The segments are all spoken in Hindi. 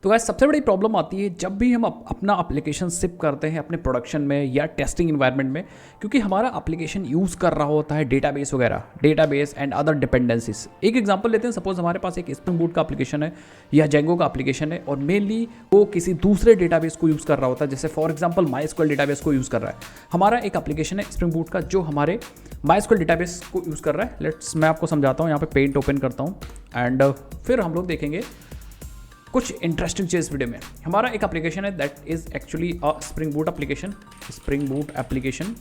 तो गाइस सबसे बड़ी प्रॉब्लम आती है जब भी हम अपना एप्लीकेशन शिप करते हैं अपने प्रोडक्शन में या टेस्टिंग इन्वायरमेंट में, क्योंकि हमारा एप्लीकेशन यूज़ कर रहा होता है डेटाबेस वगैरह, डेटाबेस एंड अदर डिपेंडेंसीज। एक एग्जांपल लेते हैं, सपोज हमारे पास एक स्प्रिंग बूट का एप्लीकेशन है या जेंगो का एप्लीकेशन है और मेनली वो किसी दूसरे डेटाबेस को यूज़ कर रहा होता है, जैसे फॉर एग्जाम्पल माई डेटाबेस को यूज़ कर रहा है। हमारा एक एप्लीकेशन है स्प्रिंग बूट का जो हमारे माई डेटाबेस को यूज़ कर रहा है। लेट्स मैं आपको समझाता हूँ, यहाँ पे पेंट ओपन करता हूँ एंड फिर हम लोग देखेंगे कुछ इंटरेस्टिंग चीज़ वीडियो में। हमारा एक एप्लीकेशन है that is actually a spring boot application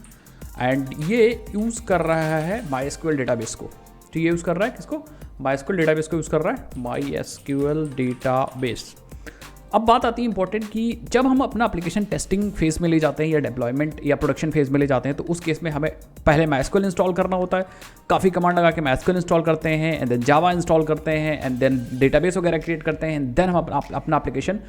and ये यूज़ कर रहा है MySQL डेटाबेस को। तो ये यूज़ कर रहा है किसको? MySQL डेटाबेस को यूज़ कर रहा है, MySQL डेटाबेस। अब बात आती है इंपॉर्टेंट कि जब हम अपना एप्लीकेशन टेस्टिंग फेज में ले जाते हैं या डेप्लॉयमेंट या प्रोडक्शन फेज में ले जाते हैं तो उस केस में हमें पहले MySQL इंस्टॉल करना होता है। काफ़ी कमांड लगा के MySQL इंस्टॉल करते हैं एंड देन जावा इंस्टॉल करते हैं एंड देन डेटाबेस वगैरह क्रिएट करते हैं एंड देन हम अपना एप्लीकेशन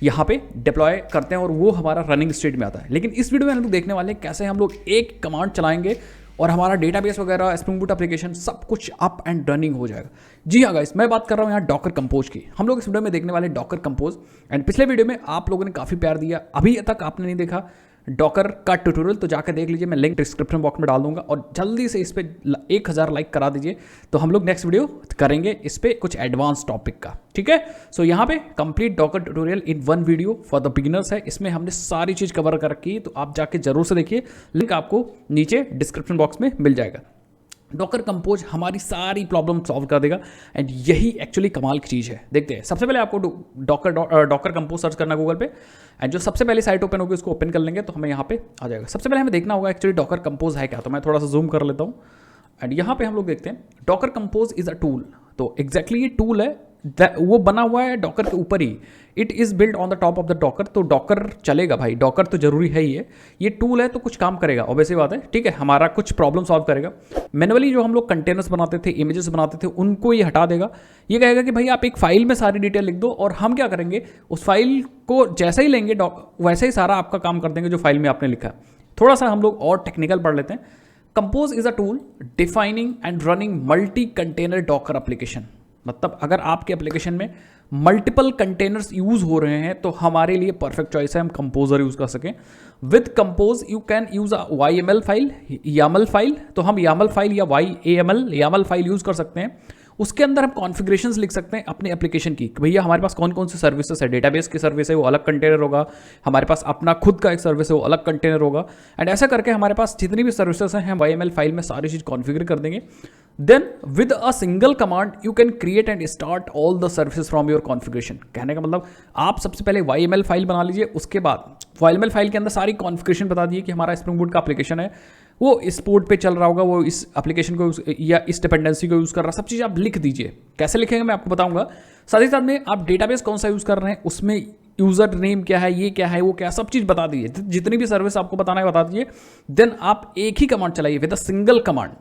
यहाँ पे डिप्लॉय करते हैं और वो हमारा रनिंग स्टेट में आता है। लेकिन इस वीडियो में हम लोग देखने वाले हैं कैसे हम लोग एक कमांड चलाएंगे और हमारा डेटाबेस वगैरह स्प्रिंग बूट एप्लीकेशन सब कुछ अप एंड रनिंग हो जाएगा। जी हाँ गाइस, मैं बात कर रहा हूँ यहाँ डॉकर कंपोज की। हम लोग इस वीडियो में देखने वाले डॉकर कंपोज एंड पिछले वीडियो में आप लोगों ने काफ़ी प्यार दिया, अभी तक आपने नहीं देखा डॉकर का ट्यूटोरियल तो जाकर देख लीजिए, मैं लिंक डिस्क्रिप्शन बॉक्स में डाल दूंगा और जल्दी से इस पे 1000 लाइक करा दीजिए तो हम लोग नेक्स्ट वीडियो करेंगे इस पे कुछ एडवांस टॉपिक का। ठीक है, सो यहाँ पे complete Docker tutorial in one video for the beginners है। इसमें हमने सारी चीज़ कवर कर रखी है तो आप जाके जरूर से देखिए, लिंक आपको नीचे डिस्क्रिप्शन बॉक्स में मिल जाएगा। डॉकर कंपोज हमारी सारी प्रॉब्लम सॉल्व कर देगा एंड यही एक्चुअली कमाल की चीज़ है। देखते हैं, सबसे पहले आपको डॉकर कंपोज सर्च करना गूगल पे एंड जो सबसे पहले साइट ओपन होगी उसको ओपन कर लेंगे तो हमें यहाँ पे आ जाएगा। सबसे पहले हमें देखना होगा एक्चुअली डॉकर कंपोज है क्या, तो मैं थोड़ा सा जूम कर लेता हूँ एंड यहाँ पे हम लोग देखते हैं Docker compose is a tool. तो एग्जैक्टली ये टूल है, वो बना हुआ है डॉकर के ऊपर ही। It is build on the top of the Docker, तो डॉकर चलेगा भाई, डॉकर तो जरूरी है ही है। ये टूल है तो कुछ काम करेगा, ऑब्वियस बात है। ठीक है, हमारा कुछ प्रॉब्लम सॉल्व करेगा। मैनुअली जो हम लोग कंटेनर्स बनाते थे, इमेजेस बनाते थे, उनको ये हटा देगा। ये कहेगा कि भाई आप एक फाइल में सारी डिटेल लिख दो और हम क्या करेंगे, उस फाइल को जैसे ही लेंगे वैसे ही सारा आपका काम कर देंगे जो फाइल में आपने लिखा है। थोड़ा सा हम लोग और टेक्निकल पढ़ लेते हैं। Compose is a tool defining and running multi container Docker application. मतलब अगर आपके एप्लीकेशन में मल्टीपल कंटेनर्स यूज हो रहे हैं तो हमारे लिए परफेक्ट चॉइस है हम कंपोजर यूज कर सकें। With compose you can use a YML file, YAML file, तो हम YAML फाइल या YAML फाइल यूज कर सकते हैं। उसके अंदर हम कॉन्फ़िगरेशंस लिख सकते हैं अपने एप्लीकेशन की कि भैया हमारे पास कौन कौन सी सर्विसेज है। डेटाबेस की सर्विस है वो अलग कंटेनर होगा, हमारे पास अपना खुद का एक सर्विस है वो अलग कंटेनर होगा एंड ऐसा करके हमारे पास जितनी भी सर्विसेज हैं हम YML फाइल में सारी चीज़ कॉन्फ़िगर कर देंगे। Then with a single command you can create and start all the services from your configuration. कहने का मतलब आप सबसे पहले YML फाइल बना लीजिए, उसके बाद YML फाइल के अंदर सारी कॉन्फ़िगरेशन बता दिए कि हमारा स्प्रिंग बूट का एप्लीकेशन है वो इस पोर्ट पे चल रहा होगा, वो इस एप्लीकेशन को या इस डिपेंडेंसी को यूज़ कर रहा है, सब चीज़ आप लिख दीजिए। कैसे लिखेंगे मैं आपको बताऊंगा। साथ ही साथ में आप डेटाबेस कौन सा यूज़ कर रहे हैं, उसमें यूज़र नेम क्या है, ये क्या है, वो क्या, सब चीज़ बता दीजिए। जितनी भी सर्विस आपको बताना है बता दीजिए। देन आप एक ही कमांड चलाइए विद अ सिंगल कमांड।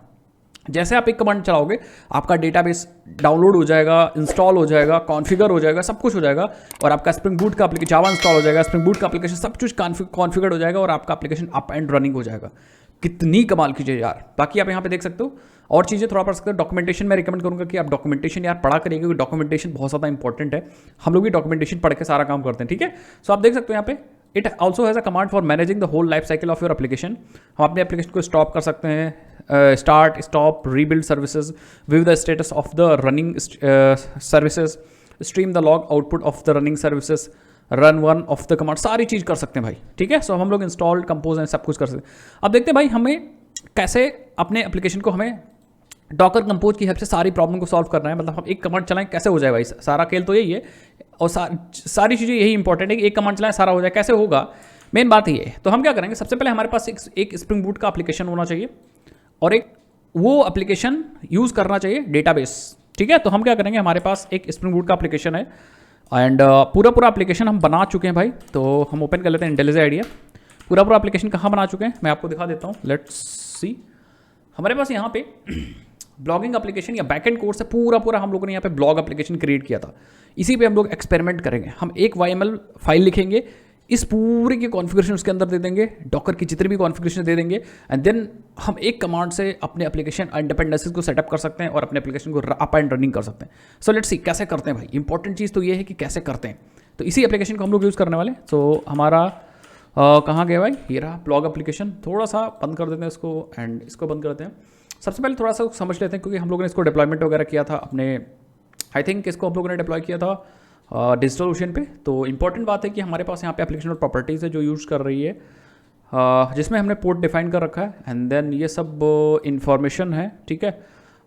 जैसे आप एक कमांड चलाओगे आपका डेटाबेस डाउनलोड हो जाएगा, इंस्टॉल हो जाएगा, कॉन्फ़िगर हो जाएगा, सब कुछ हो जाएगा और आपका स्प्रिंग बूट का एप्लीकेशन जावा इंस्टॉल हो जाएगा, स्प्रिंग बूट का एप्लीकेशन सब कुछ कॉन्फ़िगर हो जाएगा और आपका एप्लीकेशन अप एंड रनिंग हो जाएगा। कितनी कमाल की चीज़ यार। बाकी आप यहाँ पे देख सकते हो और चीज़ें थोड़ा पढ़ सकते हो। डॉक्यूमेंटेशन मैं रिकमेंड करूँगा कि आप डॉक्यूमेंटेशन यार पढ़ा करिए क्योंकि डॉक्यूमेंटेशन बहुत ज़्यादा इंपॉर्टेंट है। हम लोग भी डॉक्यूमेंटेशन पढ़ के सारा काम करते हैं। ठीक है, सो आप देख सकते हो यहाँ पे it also has a command for managing the whole life cycle of your application. हम अपने एप्लीकेशन को स्टॉप कर सकते हैं, start, stop, rebuild services, view the status of the running services, stream the log output of the running services, run one of the command, सारी चीज़ कर सकते हैं भाई। ठीक है, सो हम लोग इंस्टॉल, कंपोज सब कुछ कर सकते हैं। अब देखते हैं भाई हमें कैसे अपने एप्लीकेशन को हमें डॉकर कंपोज की हेल्प से सारी प्रॉब्लम को सॉल्व करना है। मतलब हम एक कमांड चलाएं कैसे हो जाए भाई, सारा खेल तो यही है और सारी चीज़ें यही इंपॉर्टेंट है कि एक कमांड चलाएं सारा हो जाए। कैसे होगा, मेन बात ये है। तो हम क्या करेंगे, सबसे पहले हमारे पास एक स्प्रिंग बूट का एप्लीकेशन होना चाहिए और एक वो एप्लीकेशन यूज़ करना चाहिए डेटाबेस। ठीक है, तो हम क्या करेंगे, हमारे पास एक स्प्रिंग बूट का एप्लीकेशन है एंड पूरा एप्लीकेशन हम बना चुके हैं भाई। तो हम ओपन कर लेते हैं इंटेलिजेंट आइडिया। पूरा एप्लीकेशन कहाँ बना चुके हैं मैं आपको दिखा देता हूँ। लेट्स सी, हमारे पास यहाँ पे ब्लॉगिंग एप्लीकेशन या बैकएंड कोर्स है पूरा हम लोगों ने यहाँ पे ब्लॉग एप्लीकेशन क्रिएट किया था। इसी पे हम लोग एक्सपेरिमेंट करेंगे। हम एक YML फाइल लिखेंगे, इस पूरे के कॉन्फ़िगरेशन उसके अंदर दे देंगे, डॉकर की जितनी भी कॉन्फ़िगरेशन दे देंगे एंड देन हम एक कमांड से अपने एप्लीकेशन इंडिपेंडेंसीज को सेटअप कर सकते हैं और अपने एप्लीकेशन को अप एंड रनिंग कर सकते हैं। सो लेट्स सी कैसे करते हैं भाई। इंपॉर्टेंट चीज़ तो ये है कि कैसे करते हैं। तो इसी एप्लीकेशन को हम लोग यूज़ करने वाले। तो हमारा कहाँ गया भाई, ये रहा ब्लॉग एप्लीकेशन। थोड़ा सा बंद कर देते हैं इसको एंड इसको बंद कर देते हैं। सबसे पहले थोड़ा सा समझ लेते हैं, क्योंकि हम लोगों ने इसको डिप्लॉयमेंट वगैरह किया था अपने, आई थिंक इसको हम लोगों ने डिप्लॉय किया था डिजिटल ओशन पे। तो इंपॉर्टेंट बात है कि हमारे पास यहाँ पे एप्लीकेशन और प्रॉपर्टीज़ है जो यूज़ कर रही है, जिसमें हमने पोर्ट डिफाइन कर रखा है एंड देन ये सब इंफॉर्मेशन है, ठीक है।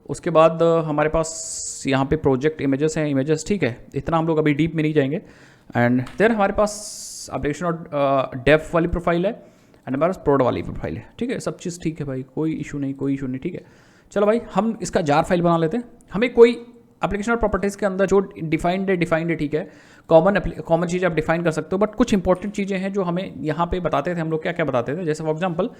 उसके बाद हमारे पास यहाँ पे प्रोजेक्ट इमेजेस हैं, इमेजेस, ठीक है। इतना हम लोग अभी डीप में नहीं जाएंगे। एंड देन हमारे पास एप्लीकेशन और डेफ वाली प्रोफाइल है एंड हमारे पास प्रोड वाली प्रोफाइल है, ठीक है। सब चीज़ ठीक है भाई, कोई इशू नहीं, कोई इशू नहीं, ठीक है। चलो भाई हम इसका जार फाइल बना लेते हैं। हमें कोई एप्लीकेशन और प्रॉपर्टीज़ के अंदर जो डिफाइंड है, ठीक है। कॉमन चीज़ें आप डिफाइन कर सकते हो, बट कुछ इंपॉर्टेंट चीज़ें हैं जो हमें यहाँ पे बताते थे हम लोग। क्या क्या बताते थे, जैसे फॉर एग्जांपल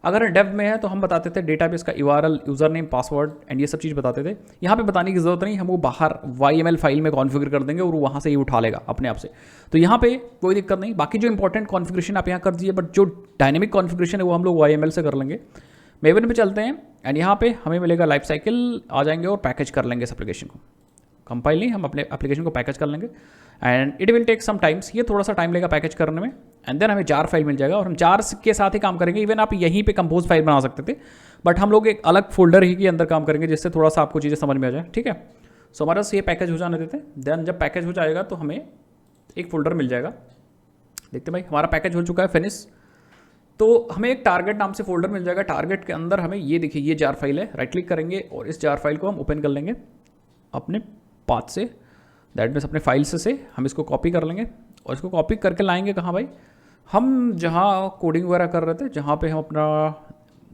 अगर डेव में है तो हम बताते थे डेटाबेस का URL, user name, password and ये सब चीज़ बताते थे। यहाँ पे बताने की ज़रूरत नहीं, हम वो बाहर YML फाइल में कॉन्फ़िगर कर देंगे और वहाँ से ही उठा लेगा अपने आप से। तो यहाँ पे कोई दिक्कत नहीं। बाकी जो इंपॉर्टेंट कॉन्फ़िगरेशन आप यहाँ कर दीजिए, बट जो डायनेमिक कॉन्फ़िगरेशन है वो हम लोग YML से कर लेंगे। मेवन पे चलते हैं एंड यहाँ पे हमें मिलेगा लाइफ साइकिल, आ जाएंगे और पैकेज कर लेंगे इस एप्लीकेशन को। कंपाइल नहीं, हम अपने एप्लीकेशन को पैकेज कर लेंगे and it will take some times, ये थोड़ा सा टाइम लेगा पैकेज करने में। एंड देन हमें जार फाइल मिल जाएगा और हम जार के साथ ही काम करेंगे। इवन आप यहीं पे कंपोज फाइल बना सकते थे, बट हम लोग एक अलग फोल्डर ही के अंदर काम करेंगे, जिससे थोड़ा सा आपको चीज़ें समझ में आ जाए, ठीक है। सो हमारा ये पैकेज हो जाने देते हैं। देन जब पैकेज हो जाएगा तो हमें एक फोल्डर मिल जाएगा। देखते भाई हमारा पैकेज हो चुका है फिनिश। तो हमें एक टारगेट नाम से फोल्डर मिल जाएगा। टारगेट के अंदर हमें ये देखिए, ये जार फाइल है। राइट क्लिक करेंगे और इस जार फाइल को हम ओपन कर लेंगे अपने पाथ से, दैट मीन्स अपने फाइल से हम इसको कॉपी कर लेंगे और इसको कॉपी करके लाएंगे कहाँ भाई, हम जहाँ कोडिंग वगैरह कर रहे थे, जहाँ पे हम अपना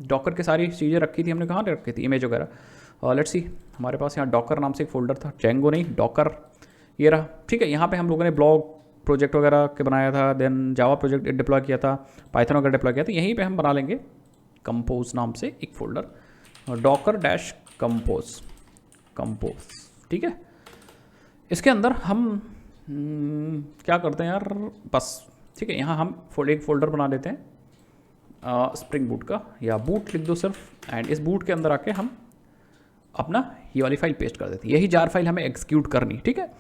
डॉकर की सारी चीज़ें रखी थी, हमने कहाँ रखी थी, इमेज वगैरह। लेट्स सी, हमारे पास यहाँ डॉकर नाम से एक फोल्डर था, जेंगो नहीं डॉकर, ये रहा, ठीक है। यहाँ पे हम लोगों ने ब्लॉग प्रोजेक्ट वगैरह के बनाया था, देन जावा प्रोजेक्ट डिप्लॉय किया था, पाइथन वगैरह डिप्लॉय किया था। यहीं पे हम बना लेंगे कंपोज नाम से एक फोल्डर, डॉकर डैश कंपोज, ठीक है। इसके अंदर हम क्या करते हैं यार, बस ठीक है, यहाँ हम एक फोल्डर बना लेते हैं स्प्रिंग बूट का, या बूट लिख दो सिर्फ। एंड इस बूट के अंदर आके हम अपना ये वाली फाइल पेस्ट कर देते हैं। यही जार फाइल हमें एग्जीक्यूट करनी, ठीक है।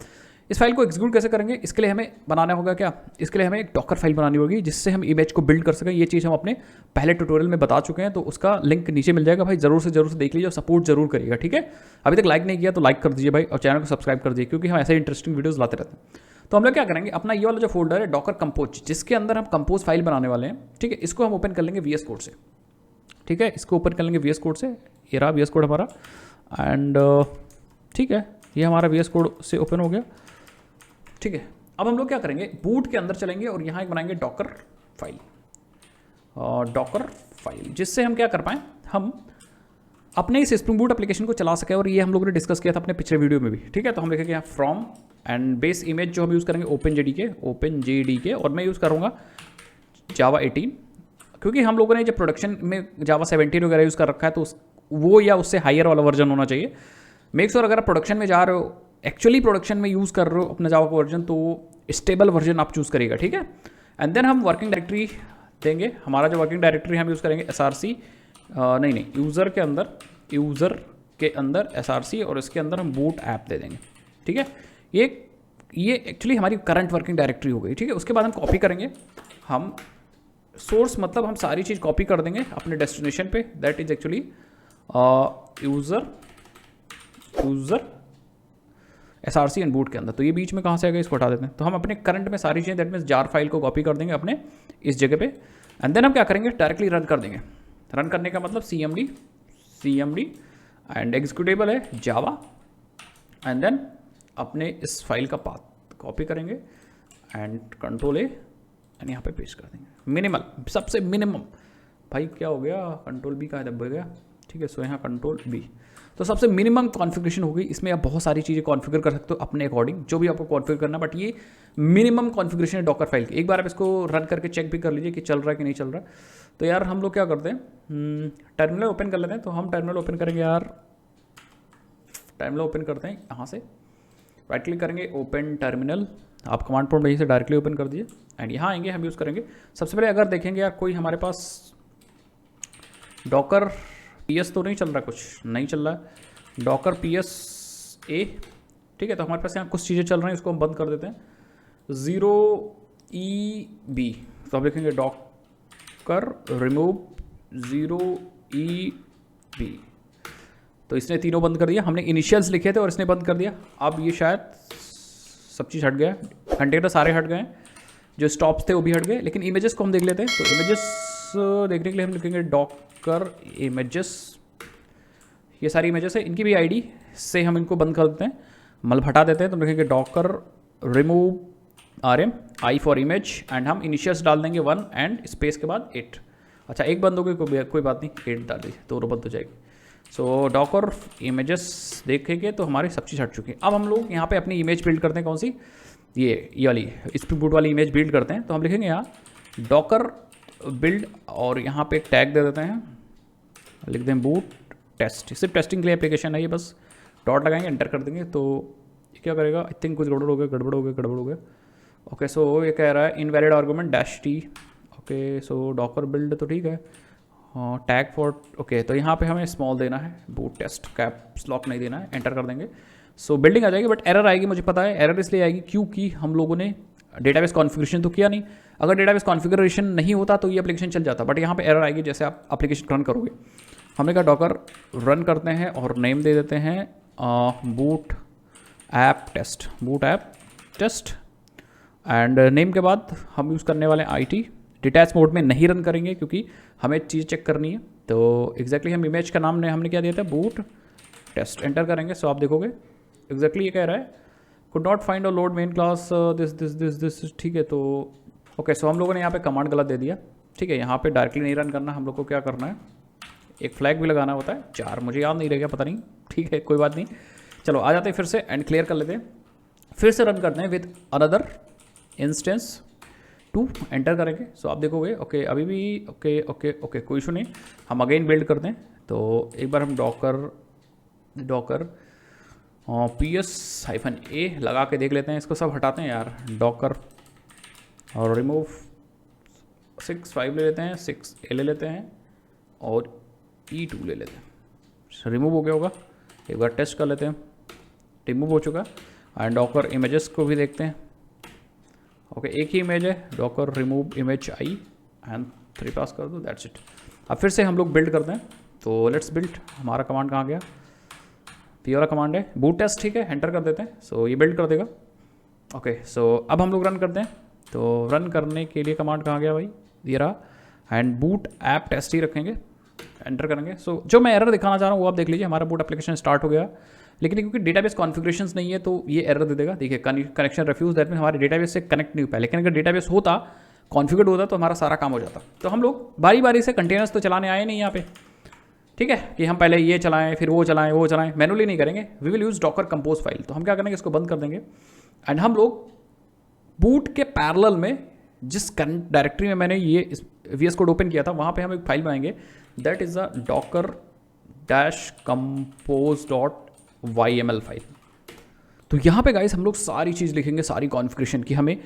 इस फाइल को एग्जीक्यूट कैसे करेंगे, इसके लिए हमें बनाना होगा क्या, इसके लिए हमें एक डॉकर फाइल बनानी होगी जिससे हम इमेज को बिल्ड कर सकें। ये चीज़ हम अपने पहले ट्यूटोरियल में बता चुके हैं, तो उसका लिंक नीचे मिल जाएगा भाई, जरूर से देख लीजिए और सपोर्ट जरूर करिएगा, ठीक है। अभी तक लाइक नहीं किया तो लाइक कर दीजिए भाई, और चैनल को सब्सक्राइब कर दीजिए, क्योंकि हम ऐसे इंटरेस्टिंग वीडियोज़ लाते रहते हैं। तो हम लोग क्या करेंगे, अपना ये वाला जो फोल्डर है डॉकर कंपोज, जिसके अंदर हम कंपोज फाइल बनाने वाले हैं, ठीक है, इसको हम ओपन कर लेंगे VS कोड से, ठीक है। इसको ओपन कर लेंगे VS कोड से, ये रहा VS कोड हमारा। एंड ठीक है, ये हमारा VS कोड से ओपन हो गया, ठीक है। अब हम लोग क्या करेंगे, बूट के अंदर चलेंगे और यहाँ एक बनाएंगे डॉकर फाइल, जिससे हम क्या कर पाएँ, हम अपने इस स्प्रिंग बूट एप्लीकेशन को चला सके। और ये हम लोगों ने डिस्कस किया था अपने पिछले वीडियो में भी, ठीक है। तो हम लिखेंगे यहाँ फ्रॉम एंड बेस इमेज जो हम यूज़ करेंगे OpenJDK, और मैं यूज़ करूँगा जावा 18, क्योंकि हम लोगों ने जब प्रोडक्शन में जावा 17 वगैरह यूज़ कर रखा है, तो वो या उससे हायर वाला वर्जन होना चाहिए। मेक श्योर अगर आप प्रोडक्शन में जा रहे हो, एक्चुअली प्रोडक्शन में यूज़ कर रहे हो अपना जावा का वर्जन, तो स्टेबल वर्जन आप चूज़ करिएगा, ठीक है। एंड देन हम वर्किंग डायरेक्टरी देंगे। हमारा जो वर्किंग डायरेक्टरी हम यूज़ करेंगे SRC, नहीं यूज़र के अंदर SRC, और इसके अंदर हम बूट ऐप दे देंगे, ठीक है। ये एक्चुअली हमारी करंट वर्किंग डायरेक्टरी हो गई, ठीक है। उसके बाद हम कॉपी करेंगे, हम सोर्स मतलब हम सारी चीज़ कॉपी कर देंगे अपने डेस्टिनेशन पे, that is actually user SRC and boot के अंदर। तो ये बीच में कहाँ से आएगा, इसको हटा देते हैं। तो हम अपने करंट में सारी चीज़ें, दैट मीन्स जार फाइल को कॉपी कर देंगे अपने इस जगह पे। एंड देन हम क्या करेंगे, डायरेक्टली रन कर देंगे। रन करने का मतलब CMD एंड एग्जीक्यूटेबल है जावा। एंड देन अपने इस फाइल का पाथ कॉपी करेंगे एंड कंट्रोल A एंड यहाँ पे पेस्ट कर देंगे। मिनिमल, सबसे मिनिमम भाई क्या हो गया, कंट्रोल B का दब गया, ठीक है। सो यहाँ कंट्रोल B, तो सबसे मिनिमम कॉन्फ़िगरेशन हो गई। इसमें आप बहुत सारी चीज़ें कॉन्फ़िगर कर सकते हो अपने अकॉर्डिंग, जो भी आपको कॉन्फ़िगर करना, बट ये मिनिमम कॉन्फ़िगरेशन है डॉकर फाइल की। एक बार आप इसको रन करके चेक भी कर लीजिए कि चल रहा है कि नहीं चल रहा है। तो यार हम लोग क्या करते हैं, टर्मिनल ओपन कर लेते हैं। तो हम टर्मिनल ओपन करेंगे यार, टर्मिनल ओपन करते हैं यहाँ से, राइट क्लिक करेंगे ओपन टर्मिनल, आप कमांड प्रॉम्प्ट यहीं से डायरेक्टली ओपन कर दीजिए। एंड यहाँ आएंगे, हम यूज़ करेंगे सबसे पहले, अगर देखेंगे यार कोई हमारे पास डॉकर PS तो नहीं चल रहा, कुछ नहीं चल रहा है, डॉकर PSA, ठीक है। तो हमारे पास यहाँ कुछ चीज़ें चल रही हैं, इसको हम बंद कर देते हैं। 0EB, तो हम लिखेंगे डॉकर रिमूव 0EB। तो इसने तीनों बंद कर दिया, हमने इनिशियल्स लिखे थे और इसने बंद कर दिया। अब ये शायद सब चीज़ हट गया, कंटेनर सारे हट गए, जो स्टॉप्स थे वो भी हट गए, लेकिन इमेजेस को हम देख लेते हैं। तो इमेजेस देखने के लिए हम लिखेंगे डॉकर इमेजेस, ये सारी इमेजेस है, इनकी भी आईडी से हम इनको बंद कर देते हैं, मतलब हटा देते हैं। तो हम लिखेंगे Docker remove RM I for image and हम इनिशियल्स डाल देंगे 1 एंड स्पेस के बाद 8। अच्छा एक बंद हो गई, कोई बात नहीं, 8 डाल दीजिए, दोनों बंद हो जाएगी। सो डॉकर इमेजेस देखेंगे तो हमारी सब चीज़ हट चुकी है। अब हम लोग यहाँ पे अपनी इमेज बिल्ड करते हैं, कौन सी, ये वाली स्प्रिंग बूट वाली इमेज बिल्ड करते हैं। तो हम लिखेंगे यहाँ डॉकर बिल्ड और यहाँ पे एक टैग दे देते हैं, लिख दें बूट टेस्ट, सिर्फ टेस्टिंग के लिए एप्लीकेशन है ये, बस डॉट लगाएंगे, एंटर कर देंगे। तो ये क्या करेगा, आई थिंक कुछ गड़बड़ हो गया। ओके सो ये कह रहा है invalid argument -t। Okay so Docker build तो ठीक है, टैग फॉर, ओके तो यहाँ पे हमें स्मॉल देना है, बूट टेस्ट कैप्स लॉक नहीं देना है, एंटर कर देंगे। सो बिल्डिंग आ जाएगी, बट एरर आएगी, मुझे पता है एरर इसलिए आएगी क्योंकि हम लोगों ने डेटाबेस कॉन्फ़िगरेशन तो किया नहीं। अगर डेटाबेस कॉन्फ़िगरेशन नहीं होता तो ये एप्लीकेशन चल जाता, बट यहाँ पे एरर आएगी जैसे आप एप्लीकेशन रन करोगे। हमने कहा डॉकर रन करते हैं और नेम दे देते हैं boot app test and name के बाद हम यूज़ करने वाले IT। डिटैच मोड में नहीं रन करेंगे क्योंकि हमें चीज़ चेक करनी है। तो एग्जैक्टली हम इमेज का नाम हमने क्या दिया था, बूट टेस्ट, एंटर करेंगे। सो आप देखोगे एग्जैक्टली ये कह रहा है कुड नॉट फाइंड और लोड मेन क्लास दिस, ठीक है। तो ओके सो हम लोगों ने यहाँ पे कमांड गलत दे दिया, ठीक है। यहाँ पे डायरेक्टली नहीं रन करना, हम लोग को क्या करना है, एक फ्लैग भी लगाना होता है 4, मुझे याद नहीं रहेगा, पता नहीं, ठीक है कोई बात नहीं। चलो आ जाते हैं फिर से एंड क्लियर कर लेते हैं, फिर से रन करते हैं विद अनदर इंस्टेंस 2, एंटर करेंगे। सो आप देखोगे ओके अभी भी ओके कोई इशू नहीं, हम अगेन बिल्ड करते हैं। तो एक बार हम डॉकर PS-A लगा के देख लेते हैं, इसको सब हटाते हैं यार, डॉकर और रिमूव 6.5 ले लेते हैं, 6A ले लेते हैं और E2 ले लेते हैं। रिमूव हो गया होगा, एक बार टेस्ट कर लेते हैं, रिमूव हो चुका। एंड डॉकर इमेजेस को भी देखते हैं, ओके एक ही इमेज है, Docker remove image I and 3 पास कर दो, दैट्स इट। अब फिर से हम लोग बिल्ड करते हैं। तो लेट्स बिल्ड, हमारा कमांड कहाँ गया, P वाला कमांड है बूट टेस्ट, ठीक है, एंटर कर देते हैं। सो ये बिल्ड कर देगा। ओके सो अब हम लोग रन करते हैं। तो रन करने के लिए कमांड कहाँ गया भाई, ये रहा, एंड बूट ऐप टेस्ट ही रखेंगे, एंटर करेंगे। सो जो मैं एरर दिखाना चाह रहा हूँ वो आप देख लीजिए, हमारा बूट एप्लीकेशन स्टार्ट हो गया, लेकिन क्योंकि डेटाबेस कॉन्फ़िगरेशंस नहीं है तो ये एरर दे देगा। देखिए कनेक्शन रिफ्यूज, दैट मीन हमारे डेटाबेस से कनेक्ट नहीं हो पाया, लेकिन अगर डेटाबेस होता, कॉन्फ़िगर्ड होता तो हमारा सारा काम हो जाता। तो हम लोग बारी बारी से कंटेनर्स तो चलाने आए नहीं यहाँ पे, ठीक है, कि हम पहले ये चलाएं फिर वो चलाएं, मैनुअली नहीं करेंगे। We will use docker compose file. तो हम क्या करेंगे, इसको बंद कर देंगे एंड हम लोग बूट के पैरेलल में जिस करंट डायरेक्टरी में मैंने ये VS कोड ओपन किया था वहाँ पे हम एक फाइल बनाएंगे, that is a docker-compose.yml file. तो यहाँ पे गाइस हम लोग सारी चीज़ लिखेंगे, सारी कॉन्फ़िगरेशन की, हमें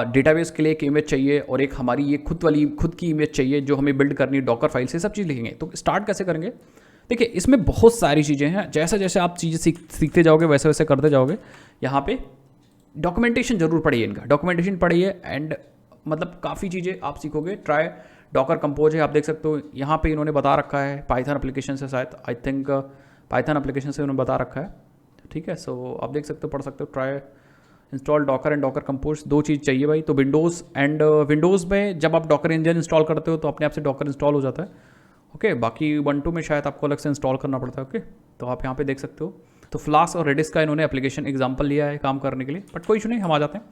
डेटाबेस के लिए एक इमेज चाहिए और एक हमारी ये खुद की इमेज चाहिए जो हमें बिल्ड करनी है डॉकर फाइल से, सब चीज़ लिखेंगे। तो स्टार्ट कैसे करेंगे, देखिए इसमें बहुत सारी चीज़ें हैं, जैसे जैसे आप चीज़ें सीखते जाओगे वैसे वैसे करते जाओगे। यहाँ पे डॉक्यूमेंटेशन जरूर पढ़िए, इनका डॉक्यूमेंटेशन पढ़िए एंड मतलब काफ़ी चीज़ें आप सीखोगे। ट्राई डॉकर कंपोज है, आप देख सकते हो यहाँ पे इन्होंने बता रखा है, पाइथन एप्लीकेशन से शायद, आई थिंक पाइथन एप्लीकेशन से उन्होंने बता रखा है, ठीक है। सो आप देख सकते हो, पढ़ सकते हो। Try install Docker and Docker compose, 2 चीज़ चाहिए भाई। तो विंडोज़ में जब आप डॉकर इंजन इंस्टॉल करते हो तो अपने आप से डॉकर इंस्टॉल हो जाता है, ओके। बाकी 1.2 में शायद आपको अलग से इंस्टॉल करना पड़ता है, ओके। तो आप यहाँ पे देख सकते हो। तो फ्लास्क और रेडिस का इन्होंने एप्लीकेशन एग्जाम्पल लिया है काम करने के लिए, बट कोई इशू नहीं, हम आ जाते हैं।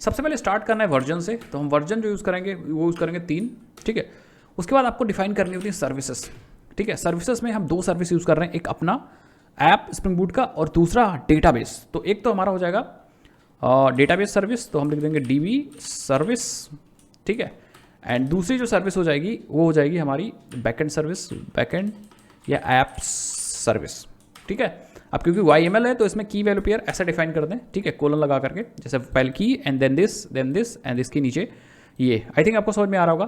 सबसे पहले स्टार्ट करना है वर्जन से, तो हम वर्जन जो यूज़ करेंगे वो यूज़ करेंगे 3, ठीक है। उसके बाद आपको डिफाइन करनी होती है सर्विसेज, ठीक है। सर्विसेज में हम 2 सर्विस यूज़ कर रहे हैं, एक अपना ऐप स्प्रिंग बूट का और दूसरा डेटाबेस। तो एक तो हमारा हो जाएगा डेटाबेस सर्विस, तो हम लिख देंगे DB सर्विस, ठीक है। एंड दूसरी जो सर्विस हो जाएगी वो हो जाएगी हमारी बैकएंड सर्विस, बैकएंड या ऐप सर्विस, ठीक है। अब क्योंकि YML है तो इसमें की वैल्यू पेयर ऐसा डिफाइन कर दें, ठीक है, कोलन लगा करके, जैसे पहले की एंड देन दिस एंड इसके नीचे ये। आई थिंक आपको समझ में आ रहा होगा।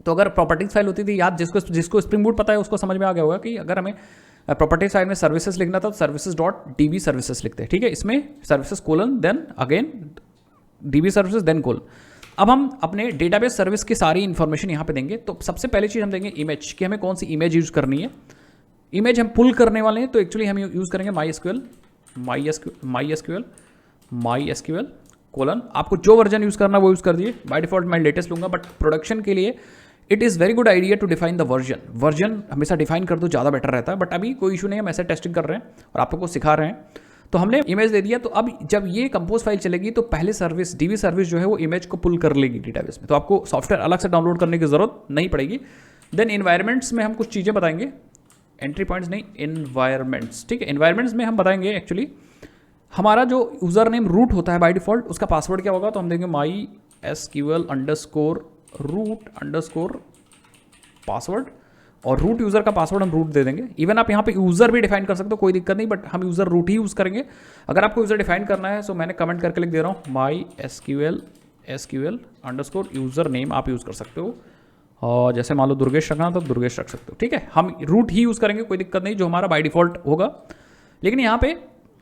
तो अगर प्रॉपर्टीज फाइल होती थी याद, जिसको स्प्रिंग बूट पता है उसको समझ में आ गया होगा कि अगर हमें प्रॉपर्टीज फाइल में सर्विसेज लिखना था तो सर्विसेज.db सर्विसेज लिखते हैं, ठीक है। इसमें services colon then again DB services then call. अब हम अपने डेटाबेस सर्विस की सारी इन्फॉर्मेशन यहाँ पे देंगे। तो सबसे पहले चीज़ हम देंगे इमेज, कि हमें कौन सी इमेज यूज़ करनी है। इमेज हम पुल करने वाले हैं, तो एक्चुअली हम यूज़ करेंगे MySQL कोलन। आपको जो वर्जन यूज़ करना है वो यूज़ कर दिए। बाय डिफॉल्ट मैं लेटेस्ट लूँगा, बट प्रोडक्शन के लिए it is very good idea to define the version हमेशा डिफाइन कर दो, ज़्यादा बेटर रहता है। बट अभी कोई इशू नहीं है, हम ऐसे टेस्टिंग कर रहे हैं और आप लोग को सिखा रहे हैं। तो हमने इमेज दे दिया। तो अब जब ये कंपोज फाइल चलेगी तो पहले सर्विस DB सर्विस जो है वो इमेज को पुल कर लेगी डेटाबेस में। तो आपको सॉफ्टवेयर अलग से डाउनलोड करने की ज़रूरत नहीं पड़ेगी। देन इन्वायरमेंट्स में हम कुछ चीज़ें बताएंगे, एंट्री पॉइंट्स नहीं, इन्वायरमेंट्स। ठीक है, इन्वायरमेंट्स में हम बताएंगे एक्चुअली हमारा जो यूज़र नेम रूट होता है बाय डिफॉल्ट, उसका पासवर्ड क्या होगा। तो हम देंगे MySQL_root_ पासवर्ड, और रूट यूज़र का पासवर्ड हम रूट दे देंगे। इवन आप यहाँ पे यूज़र भी डिफाइन कर सकते हो, कोई दिक्कत नहीं, बट हम यूज़र रूट ही यूज़ करेंगे। अगर आपको यूज़र डिफाइन करना है तो मैंने कमेंट करके लिख दे रहा हूँ MySQL_यूज़र नेम आप यूज़ कर सकते हो। और जैसे मान लो दुर्गेश रखना तो दुर्गेश रख सकते हो। ठीक है, हम रूट ही यूज़ करेंगे, कोई दिक्कत नहीं, जो हमारा बाय डिफॉल्ट होगा। लेकिन यहाँ पे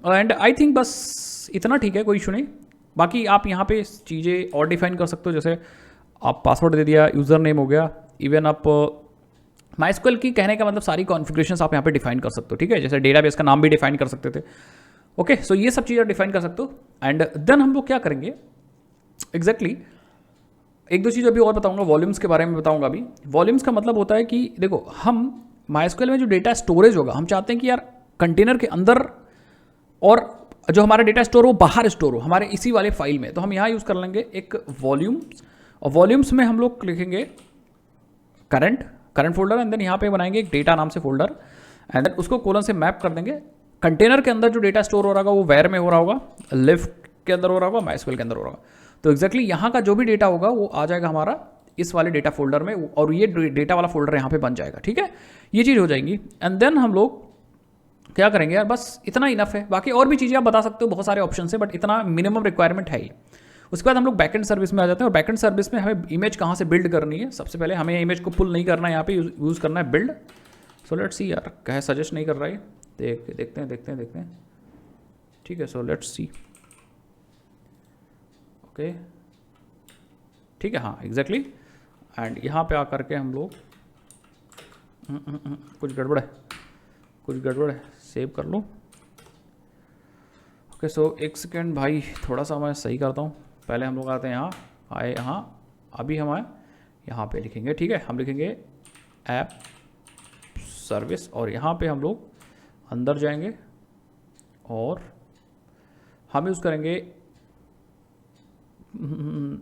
एंड आई थिंक बस इतना ठीक है, कोई इशू नहीं। बाकी आप यहाँ पे चीज़ें और डिफाइन कर सकते हो, जैसे आप पासवर्ड दे दिया, यूज़र नेम हो गया। इवन आप MySQL की कहने का मतलब सारी कॉन्फ़िगरेशंस आप यहाँ पे डिफाइन कर सकते हो। ठीक है, जैसे डेटाबेस का नाम भी डिफाइन कर सकते थे। ओके, सो ये सब चीज़ें डिफाइन कर सकते हो। एंड देन हम लोग क्या करेंगे एग्जैक्टली, एक दो चीज़ अभी और बताऊंगा, वॉल्यूम्स के बारे में बताऊंगा अभी। वॉल्यूम्स का मतलब होता है कि देखो, हम MySQL में जो डेटा स्टोरेज होगा, हम चाहते हैं कि यार कंटेनर के अंदर और जो हमारा डेटा स्टोर हो बाहर स्टोर हो हमारे इसी वाले फाइल में। तो हम यहाँ यूज़ कर लेंगे एक वॉल्यूम्स, और वॉल्यूम्स में हम लोग लिखेंगे करंट फोल्डर, एंड देन यहाँ पे बनाएंगे एक डेटा नाम से फोल्डर, एंड देन उसको कोलन से मैप कर देंगे। कंटेनर के अंदर जो डेटा स्टोर हो रहा होगा वो वेयर में हो रहा होगा, लिफ्ट के अंदर हो रहा होगा, MySQL के अंदर हो रहा होगा। तो एक्जैक्टली यहाँ का जो भी डेटा होगा वो आ जाएगा हमारा इस वाले डेटा फोल्डर में, और ये डेटा वाला फोल्डर यहाँ पे बन जाएगा। ठीक है, ये चीज़ हो जाएगी। एंड देन हम लोग क्या करेंगे यार, बस इतना इनफ है। बाकी और भी चीज़ें आप बता सकते हो, बहुत सारे ऑप्शन है, बट इतना मिनिमम रिक्वायरमेंट है ही। उसके बाद हम लोग बैकएंड सर्विस में आ जाते हैं, और बैकएंड सर्विस में हमें इमेज कहाँ से बिल्ड करनी है। सबसे पहले हमें इमेज को पुल नहीं करना है, यहाँ पे यूज़ करना है बिल्ड। सो लेट्स सी यार, कहे सजेस्ट नहीं कर रहा है, देखते हैं। ठीक है, सो लेट्स सी। ओके, ठीक है, हाँ एग्जैक्टली। एंड यहाँ पे आकर के हम लोग कुछ गड़बड़ है, सेव कर लो। ओके, सो एक सेकेंड भाई, थोड़ा सा मैं सही करता हूँ। पहले हम लोग आते हैं यहाँ, अभी हम आए यहाँ पे लिखेंगे। ठीक है, हम लिखेंगे ऐप सर्विस, और यहाँ पे हम लोग अंदर जाएंगे और हम यूज़ करेंगे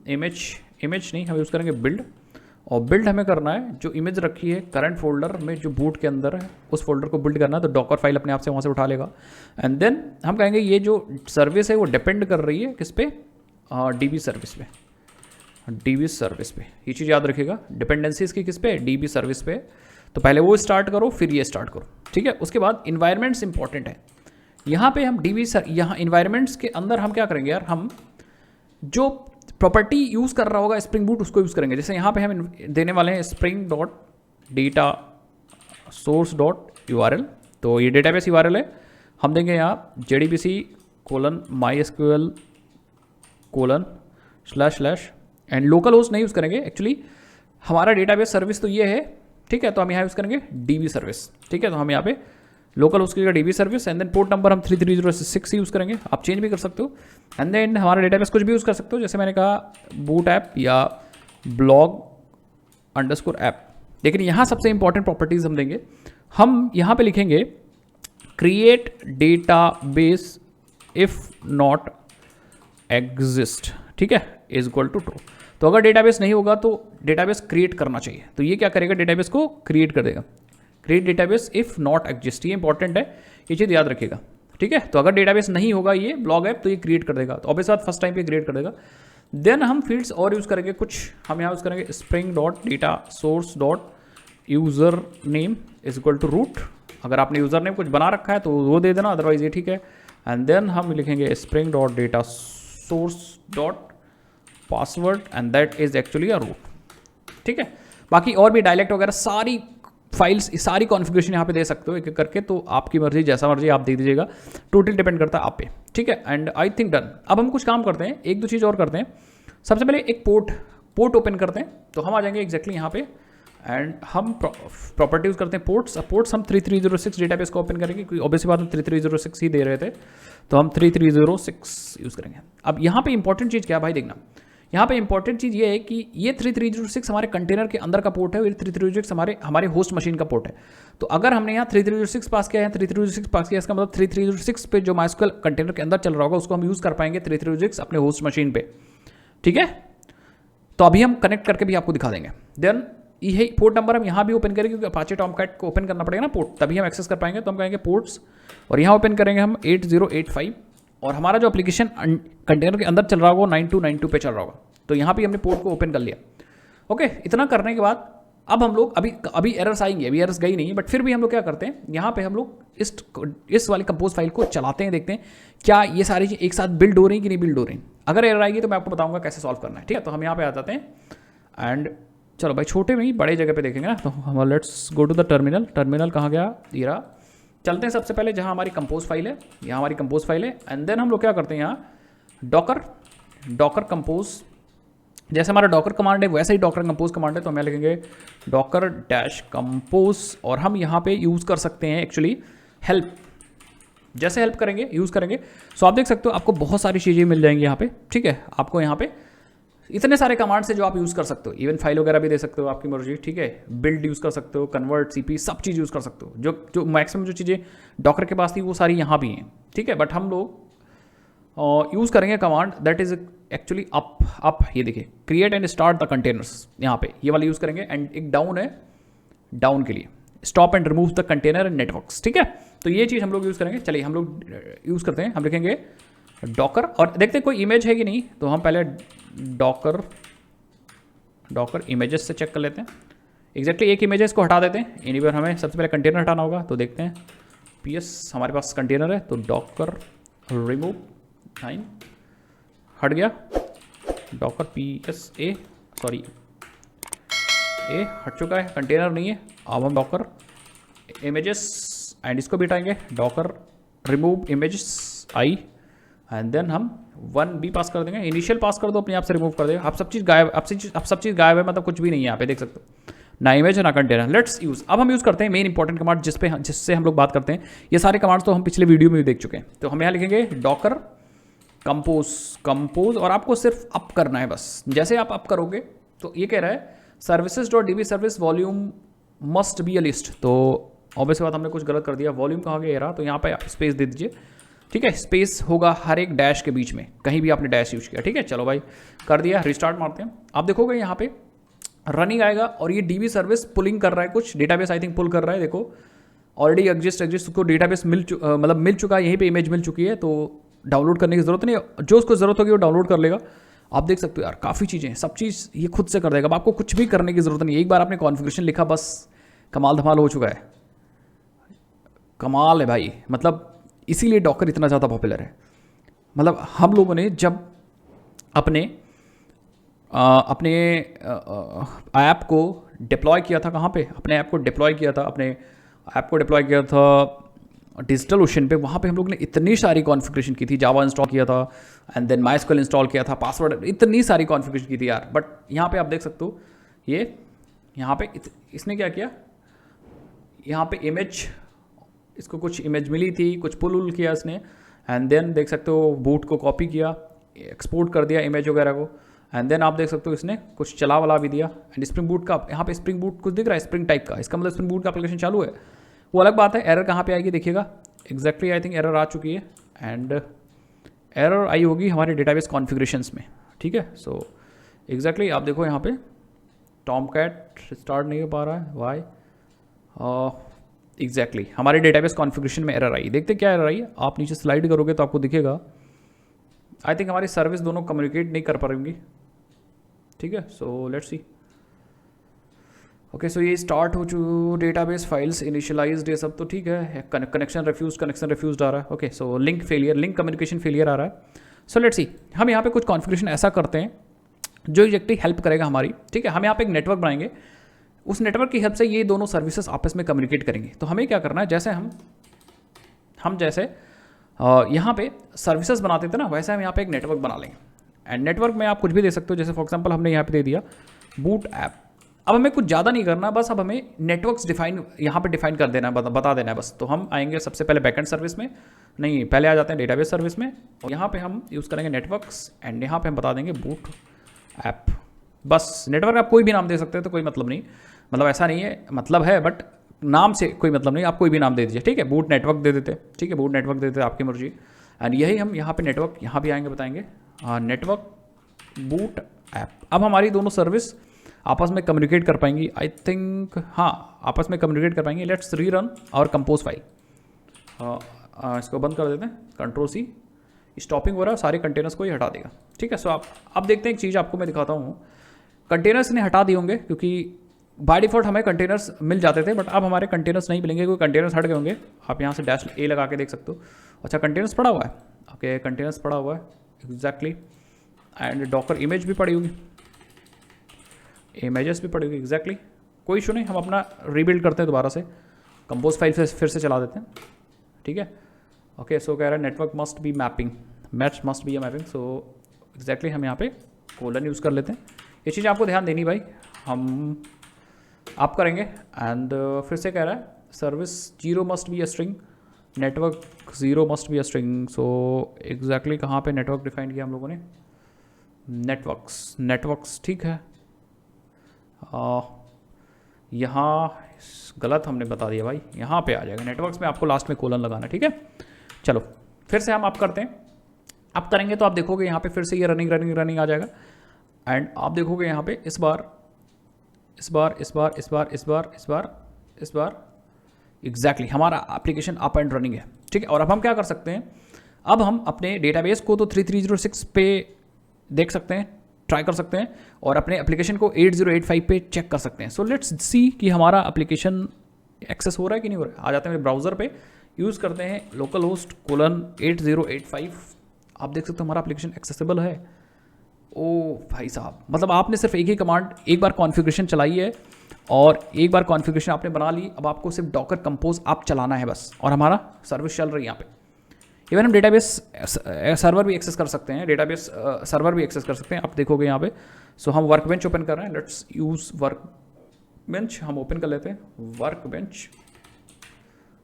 इमेज नहीं, हम यूज़ करेंगे बिल्ड। और बिल्ड हमें करना है, जो इमेज रखी है करंट फोल्डर में जो बूट के अंदर है उस फोल्डर को बिल्ड करना है। तो डॉकर फाइल अपने आप से वहाँ से उठा लेगा। एंड देन हम कहेंगे ये जो सर्विस है वो डिपेंड कर रही है किस पे, DB सर्विस पे। ये चीज़ याद रखिएगा, डिपेंडेंसीज की किस पे, DB सर्विस पे। तो पहले वो स्टार्ट करो, फिर ये स्टार्ट करो। ठीक है, उसके बाद इन्वायरमेंट्स इंपॉर्टेंट है। यहाँ पे हम यहाँ इन्वायरमेंट्स के अंदर हम क्या करेंगे यार, हम जो प्रॉपर्टी यूज़ कर रहा होगा स्प्रिंग बूट उसको यूज़ करेंगे। जैसे यहाँ पे हम देने वाले हैं spring.datasource.url, तो ये डेटाबेस URL है। हम देंगे यहाँ JDBC:// एंड लोकल होस्ट नहीं यूज़ करेंगे। एक्चुअली हमारा डेटाबेस सर्विस तो ये है। ठीक है, तो हम यहाँ यूज़ करेंगे DB सर्विस। ठीक है, तो हम यहाँ पे लोकल होस्ट की जगह DB service, and then port number हम 33006 यूज़ करेंगे। आप चेंज भी कर सकते हो। एंड देन हमारा डेटाबेस कुछ भी यूज़ कर सकते हो, जैसे मैंने कहा बूट ऐप या blog_app। लेकिन यहाँ सबसे इंपॉर्टेंट प्रॉपर्टीज हम देंगे। हम यहाँ पे लिखेंगे create database if not exist. ठीक है, इज इक्वल टू ट्रू। तो अगर डेटाबेस नहीं होगा तो डेटाबेस क्रिएट करना चाहिए। तो ये क्या करेगा, डेटाबेस को क्रिएट कर देगा। Create database if not exist, ये इंपॉर्टेंट है, ये चीज़ याद रखिएगा। ठीक है, तो अगर डेटाबेस नहीं होगा ये ब्लॉग ऐप तो ये क्रिएट कर देगा। तो ऑब्वियस बात फर्स्ट टाइम पे क्रिएट कर देगा। देन हम फील्ड्स और यूज़ करेंगे कुछ, हम यहाँ यूज़ करेंगे spring.datasource.username is equal to root. अगर आपने यूज़र नेम कुछ बना रखा है तो वो दे देना, अदरवाइज ये ठीक है। एंड देन हम लिखेंगे spring.datasource.password and that is actually a root. ठीक है, बाकी और भी डायलेक्ट वगैरह सारी फाइल्स, सारी कॉन्फ़िगरेशन यहाँ पे दे सकते हो एक एक करके। तो आपकी मर्जी, जैसा मर्जी आप दे दीजिएगा, टोटल डिपेंड करता है आप पे। ठीक है, एंड आई थिंक डन। अब हम कुछ काम करते हैं, एक दो चीज़ और करते हैं। सबसे पहले एक पोर्ट ओपन करते हैं, तो हम आ जाएंगे एग्जैक्टली यहाँ पे एंड हम प्रॉपर्टी यूज़ करते हैं पोर्ट्स हम 3306 डेटाबेस को ओपन करेंगे, क्योंकि ऑब्वियसली बात में 3306 ही दे रहे थे, तो हम 3306 यूज़ करेंगे। अब यहाँ पे इंपॉर्टेंट चीज़ क्या है भाई, देखना यहाँ पे इंपॉर्टेंट चीज़ ये है कि ये 3306 हमारे कंटेनर के अंदर का पोर्ट है और 3306 हमारे होस्ट मशीन का पोर्ट है। तो अगर हमने यहाँ 3306 पास किया है, 3306 पास किया, इसका मतलब 3306 पे जो MySQL कंटेनर के अंदर चल रहा होगा उसको हम यूज़ कर पाएंगे 3306 अपने होस्ट मशीन पे, ठीक है। तो अभी हम कनेक्ट करके भी आपको दिखा देंगे। देन यही पोर्ट नंबर हम यहाँ भी ओपन करेंगे, क्योंकि अपाचे टॉमकैट को ओपन करना पड़ेगा ना पोर्ट, तभी हम एक्सेस कर पाएंगे। तो हम कहेंगे पोर्ट्स और यहाँ ओपन करेंगे हम 8085 और हमारा जो एप्लीकेशन कंटेनर के अंदर चल रहा होगा वो 9292 पे चल रहा होगा। तो यहाँ भी हमने पोर्ट को ओपन कर लिया। ओके, इतना करने के बाद अब हम लोग अभी एरर्स आएंगे, अभी एरर्स गई नहीं है, बट फिर भी हम लोग क्या करते हैं, यहाँ पे हम लोग इस वाली कंपोज फाइल को चलाते हैं, देखते हैं क्या ये सारी चीज़ एक साथ बिल्ड हो रही है कि नहीं बिल्ड हो रही। अगर एरर आएगी तो मैं आपको बताऊंगा कैसे सॉल्व करना है, ठीक है। तो हम यहाँ पे आ जाते हैं एंड चलो भाई छोटे में ही बड़े जगह पे देखेंगे ना, तो हम let's go to the terminal कहाँ गया, ये चलते हैं सबसे पहले जहाँ हमारी कंपोज फाइल है, यहाँ हमारी कंपोज फाइल है एंड देन हम लोग क्या करते हैं यहाँ डॉकर कंपोज, जैसे हमारा डॉकर कमांड है वैसे ही डॉकर कंपोज कमांड है, तो हमें लिखेंगे डॉकर डैश कंपोज और हम यहाँ पे यूज़ कर सकते हैं एक्चुअली हेल्प, जैसे हेल्प करेंगे यूज़ करेंगे। सो आप देख सकते हो आपको बहुत सारी चीज़ें मिल जाएंगी यहाँ पे, ठीक है। आपको यहाँ पे इतने सारे कमांड्स है जो आप यूज़ कर सकते हो, इवन फाइल वगैरह भी दे सकते हो, आपकी मर्जी, ठीक है। बिल्ड यूज़ कर सकते हो, कन्वर्ट, सीपी, सब चीज़ यूज़ कर सकते हो। जो मैक्सिमम जो चीज़ें डॉकर के पास थी वो सारी यहाँ भी हैं, ठीक है। बट हम लोग यूज़ करेंगे command that is actually up ये देखिए, create and start the containers, यहाँ पे ये वाला यूज़ करेंगे। एंड एक डाउन है, डाउन के लिए stop and remove the container and networks, ठीक है। तो ये चीज़ हम लोग यूज़ करेंगे। चलिए हम लोग यूज़ करते हैं, हम लिखेंगे डॉकर और देखते हैं कोई इमेज है कि नहीं। तो हम पहले डॉकर इमेजेस से चेक कर लेते हैं। एग्जैक्टली एक इमेजेस को हटा देते हैं, एनीवेयर हमें सबसे पहले कंटेनर हटाना होगा। तो देखते हैं PS हमारे पास कंटेनर है, तो डॉकर रिमूव 9 हट गया, डॉकर PS ए हट चुका है, कंटेनर नहीं है। अब हम डॉकर इमेजेस एंड इसको भी हटाएंगे, docker remove images I and then हम 1B पास कर देंगे। इनिशियल पास कर दो, अपने आप से रिमूव कर देगा। आप सब चीज़ गायब, आप सब चीज़ गायब है, मतलब कुछ भी नहीं है यहाँ पे, देख सकते हो, ना इमेज है ना कंटेनर। लेट्स यूज़, अब हम यूज़ करते हैं मेन इंपॉर्टेंट कमांड जिससे हम लोग बात करते हैं। ये सारे कमांड्स तो हम पिछले वीडियो में भी देख चुके हैं। तो हम यहाँ लिखेंगे डॉकर कंपोज और आपको सिर्फ अप करना है बस। जैसे आप अप करोगे तो ये कह रहा है services.db service volume must be a list. तो ऑब्वियस बात हमने कुछ गलत कर दिया, वॉल्यूम कहाँ गया रहा, तो यहाँ पे आप स्पेस दे दीजिए, ठीक है। स्पेस होगा हर एक डैश के बीच में, कहीं भी आपने डैश यूज किया, ठीक है। चलो भाई कर दिया, रिस्टार्ट मारते हैं। आप देखोगे यहाँ पे रनिंग आएगा और ये DB सर्विस पुलिंग कर रहा है, कुछ डेटाबेस आई थिंक पुल कर रहा है। देखो ऑलरेडी एग्जिस्ट को डेटाबेस मिल चुका है, यहीं पे इमेज मिल चुकी है, तो डाउनलोड करने की जरूरत नहीं है, जो उसको जरूरत होगी वो डाउनलोड कर लेगा। आप देख सकते हो यार काफ़ी चीज़ें, सब चीज़ ये खुद से कर देगा। अब आपको कुछ भी करने की जरूरत नहीं है, एक बार आपने कॉन्फ़िगरेशन लिखा बस कमाल धमाल हो चुका है, कमाल है भाई। मतलब इसीलिए डॉकर इतना ज़्यादा पॉपुलर है। मतलब हम लोगों ने जब अपने ऐप को डिप्लॉय किया था, कहाँ पे, अपने ऐप को डिप्लॉय किया था डिजिटल ओशन पे, वहाँ पे हम लोग ने इतनी सारी कॉन्फ़िगरेशन की थी, जावा इंस्टॉल किया था एंड देन MySQL इंस्टॉल किया था, पासवर्ड, इतनी सारी कॉन्फ़िगरेशन की थी यार। बट यहाँ पे आप देख सकते हो ये यहाँ पे इसने क्या किया, यहाँ पे इमेज, इसको कुछ इमेज मिली थी, कुछ पुल किया इसने एंड देन देख सकते हो बूट को कॉपी किया, एक्सपोर्ट कर दिया इमेज वगैरह को एंड देन आप देख सकते हो इसने कुछ चला वाला भी दिया। एंड स्प्रिंग बूट का यहाँ पे स्प्रिंग बूट कुछ दिख रहा है स्प्रिंग टाइप का, इसका मतलब स्प्रिंग बूट का एप्लीकेशन चालू है, वो अलग बात है। एरर कहाँ पे आएगी देखिएगा, एग्जैक्टली आई थिंक एरर आ चुकी है एंड एरर आई होगी हमारे डेटाबेस कॉन्फ़िगरेशंस में, ठीक है। सो एग्जैक्टली आप देखो यहाँ पे टॉमकैट स्टार्ट नहीं हो पा रहा है, वाई, एग्जैक्टली हमारे डेटाबेस कॉन्फ़िगरेशन में एरर आई। देखते क्या एरर आई है, आप नीचे स्लाइड करोगे तो आपको दिखेगा, आई थिंक हमारी सर्विस दोनों कम्युनिकेट नहीं कर पाएंगी, ठीक है। सो लेट्स सी, ओके। सो ये स्टार्ट हो चुके डेटाबेस फाइल्स इनिशियलाइज्ड, ये सब तो ठीक है। कनेक्शन रिफ्यूज आ रहा है, okay. So link communication failure आ रहा है। सो लेट्स सी, हम यहाँ पे कुछ कॉन्फ़िगरेशन ऐसा करते हैं जो एग्जैक्टली हेल्प करेगा हमारी, ठीक है। हम यहाँ पे एक नेटवर्क बनाएंगे, उस नेटवर्क की हेल्प से ये दोनों सर्विसेज आपस में कम्युनिकेट करेंगे। तो हमें क्या करना है, जैसे हम जैसे यहाँ पे सर्विसेज बनाते थे ना, वैसे हम यहाँ पे एक नेटवर्क बना लेंगे। एंड नेटवर्क में आप कुछ भी दे सकते हो, जैसे फॉर एग्जांपल हमने यहाँ पे दे दिया बूट ऐप। अब हमें कुछ ज़्यादा नहीं करना, बस अब हमें नेटवर्क्स डिफाइन यहाँ पे डिफाइन कर देना है, बता देना है बस। तो हम आएंगे सबसे पहले बैकएंड सर्विस में, नहीं पहले आ जाते हैं डेटाबेस सर्विस में, और यहाँ पे हम यूज़ करेंगे नेटवर्क्स, एंड यहाँ पे हम बता देंगे बूट ऐप। बस नेटवर्क आप कोई भी नाम दे सकते हैं, तो कोई मतलब नहीं, मतलब ऐसा नहीं है, मतलब है बट नाम से कोई मतलब नहीं, आप कोई भी नाम दे दीजिए, ठीक है। बूट नेटवर्क दे देते, ठीक है, बूट नेटवर्क दे देते, आपकी मर्जी। एंड यही हम यहाँ पे नेटवर्क यहाँ भी आएंगे, बताएंगे नेटवर्क बूट ऐप। अब हमारी दोनों सर्विस आपस में कम्युनिकेट कर पाएंगी, आई थिंक, हाँ आपस में कम्युनिकेट कर पाएंगी। लेट्स रीरन और कंपोज फाइल, इसको बंद कर देते हैं, कंट्रोल सी, स्टॉपिंग हो रहा है, सारे कंटेनर्स को ही हटा देगा, ठीक है। सो आप अब देखते हैं एक चीज़ आपको मैं दिखाता हूँ, कंटेनर्स ने हटा दिए होंगे, क्योंकि बाय डिफॉल्ट हमें कंटेनर्स मिल जाते थे, बट अब हमारे कंटेनर्स नहीं मिलेंगे, क्योंकि कंटेनर्स हट गए होंगे। आप यहाँ से डैश ए लगा के देख सकते हो। अच्छा कंटेनर्स पड़ा हुआ है, ओके कंटेनर्स पड़ा हुआ है एग्जैक्टली, एंड डॉकर इमेज भी पड़ी होगी, इमेजेस भी पड़ी होगी एग्जैक्टली, कोई इशू नहीं। हम अपना रीबिल्ड करते हैं दोबारा से, कंपोज फाइल फिर से चला देते हैं, ठीक है। ओके सो कह रहा है network must be mapping, match must be a mapping, so exactly हम यहाँ पे कोलन यूज़ कर लेते हैं। ये चीज़ आपको ध्यान देनी भाई, हम आप करेंगे। एंड फिर से कह रहा है service 0 must be a string, network 0 must be a string. So exactly कहाँ पे नेटवर्क डिफाइन किया हम लोगों ने, नेटवर्क्स ठीक है। यहाँ गलत हमने बता दिया भाई, यहाँ पे आ जाएगा नेटवर्क्स में, आपको लास्ट में कोलन लगाना, ठीक है। चलो फिर से हम आप करते हैं, आप करेंगे तो आप देखोगे यहाँ पे फिर से ये रनिंग आ जाएगा। एंड आप देखोगे यहाँ पे इस बार एग्जैक्टली हमारा एप्लीकेशन अप एंड रनिंग है, ठीक है। और अब हम क्या कर सकते हैं, अब हम अपने डेटाबेस को तो 3306 पे देख सकते हैं, ट्राई कर सकते हैं, और अपने एप्लीकेशन को 8085 पे चेक कर सकते हैं। सो लेट्स सी कि हमारा एप्लीकेशन एक्सेस हो रहा है कि नहीं हो रहा है। आ जाते हैं ब्राउज़र पे, यूज़ करते हैं लोकल होस्ट :8085। आप देख सकते हो हमारा एप्लीकेशन एक्सेसिबल है। ओ भाई साहब, मतलब आपने सिर्फ एक ही कमांड एक बार कॉन्फ़िगरेशन चलाई है, और एक बार कॉन्फ़िगरेशन आपने बना ली, अब आपको सिर्फ डॉकर कंपोज आप चलाना है बस, और हमारा सर्विस चल रही है यहाँ पे। इवन हम डेटाबेस सर्वर भी एक्सेस कर सकते हैं, डेटाबेस सर्वर भी एक्सेस कर सकते हैं, आप देखोगे यहाँ पे। सो हम वर्कबेंच ओपन कर रहे हैं, लेट्स यूज़ वर्कबेंच, हम ओपन कर लेते हैं